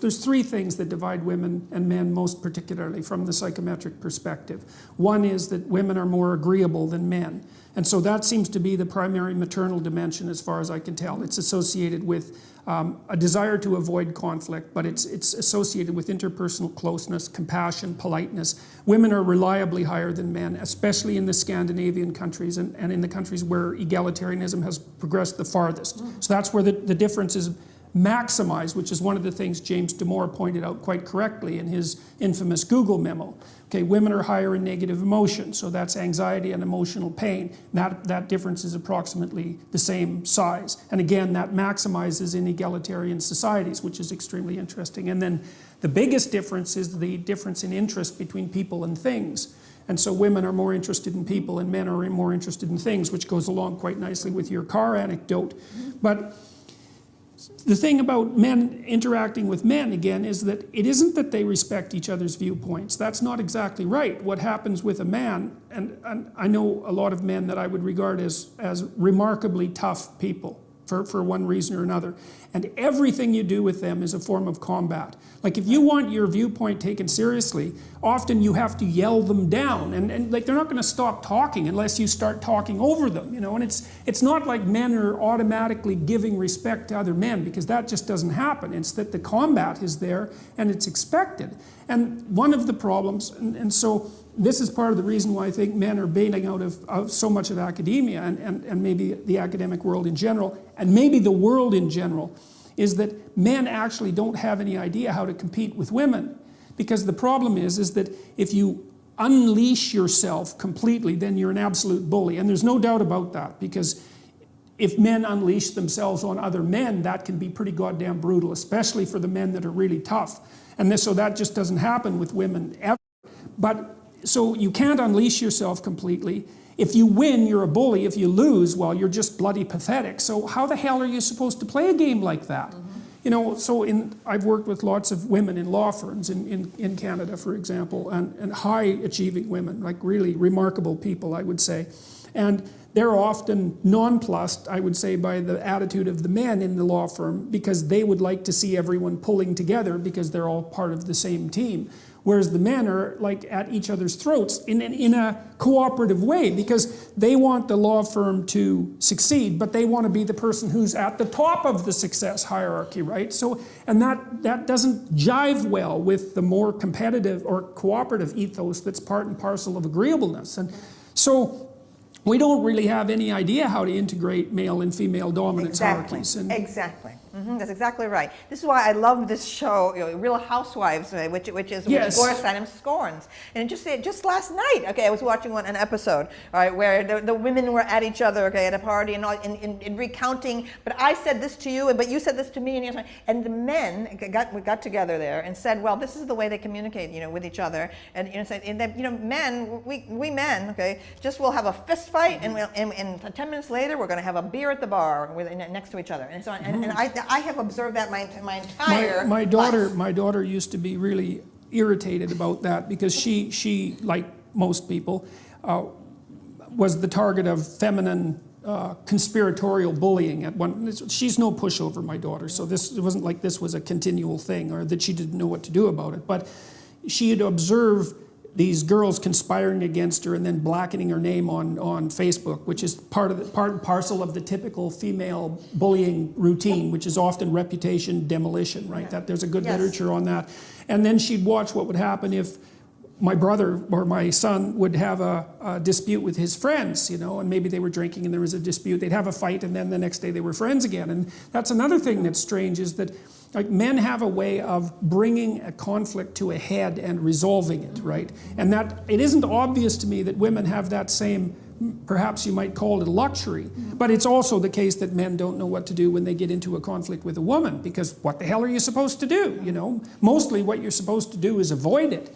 there's three things that divide women and men most particularly from the psychometric perspective. One is that women are more agreeable than men. And so that seems to be the primary maternal dimension as far as I can tell. It's associated with a desire to avoid conflict, but it's associated with interpersonal closeness, compassion, politeness. Women are reliably higher than men, especially in the Scandinavian countries and in the countries where egalitarianism has progressed the farthest. So that's where the difference is maximized, which is one of the things James Damore pointed out quite correctly in his infamous Google memo. Okay, women are higher in negative emotion, so that's anxiety and emotional pain. That difference is approximately the same size. And again, that maximizes in egalitarian societies, which is extremely interesting. And then the biggest difference is the difference in interest between people and things. And so women are more interested in people and men are more interested in things, which goes along quite nicely with your car anecdote. But the thing about men interacting with men, again, is that it isn't that they respect each other's viewpoints. That's not exactly right. What happens with a man, and I know a lot of men that I would regard as remarkably tough people for one reason or another, and everything you do with them is a form of combat. Like if you want your viewpoint taken seriously, often you have to yell them down, and like they're not going to stop talking unless you start talking over them, you know. And it's not like men are automatically giving respect to other men, because that just doesn't happen. It's that the combat is there and it's expected. And one of the problems, and so this is part of the reason why I think men are bailing out of so much of academia and maybe the academic world in general, and maybe the world in general, is that men actually don't have any idea how to compete with women. Because the problem is that if you unleash yourself completely, then you're an absolute bully. And there's no doubt about that, because if men unleash themselves on other men, that can be pretty goddamn brutal, especially for the men that are really tough. And so that just doesn't happen with women ever. But so you can't unleash yourself completely. If you win, you're a bully. If you lose, well, you're just bloody pathetic. So how the hell are you supposed to play a game like that? You know, so I've worked with lots of women in law firms in Canada, for example, and high achieving women, like really remarkable people, I would say. And they're often nonplussed, I would say, by the attitude of the men in the law firm, because they would like to see everyone pulling together because they're all part of the same team. Whereas the men are like at each other's throats in a cooperative way, because they want the law firm to succeed, but they want to be the person who's at the top of the success hierarchy, right? So, and that doesn't jive well with the more competitive or cooperative ethos that's part and parcel of agreeableness. And so we don't really have any idea how to integrate male and female dominance hierarchies. Exactly. That's exactly right. This is why I love this show, you know, Real Housewives, which Gorstein scorns. And just last night, okay, I was watching an episode, all right, where the women were at each other, okay, at a party and recounting. But I said this to you, but you said this to me, and the men got together there and said, well, this is the way they communicate, you know, with each other. And you know, said, and that, you know, men, we men, okay, just will have a fist fight, and 10 minutes later we're going to have a beer at the bar next to each other, and so on. And I have observed that my entire my daughter used to be really irritated about that, because she like most people was the target of feminine conspiratorial bullying at one. She's no pushover, my daughter, so it wasn't like this was a continual thing or that she didn't know what to do about it, but she had observed these girls conspiring against her and then blackening her name on Facebook, which is part and parcel of the typical female bullying routine, which is often reputation demolition, right? That there's a good literature on that. And then she'd watch what would happen if my brother or my son would have a dispute with his friends, you know, and maybe they were drinking and there was a dispute. They'd have a fight and then the next day they were friends again. And that's another thing that's strange, is that like men have a way of bringing a conflict to a head and resolving it, right? And that it isn't obvious to me that women have that same, perhaps you might call it a luxury, but it's also the case that men don't know what to do when they get into a conflict with a woman, because what the hell are you supposed to do, you know? Mostly what you're supposed to do is avoid it.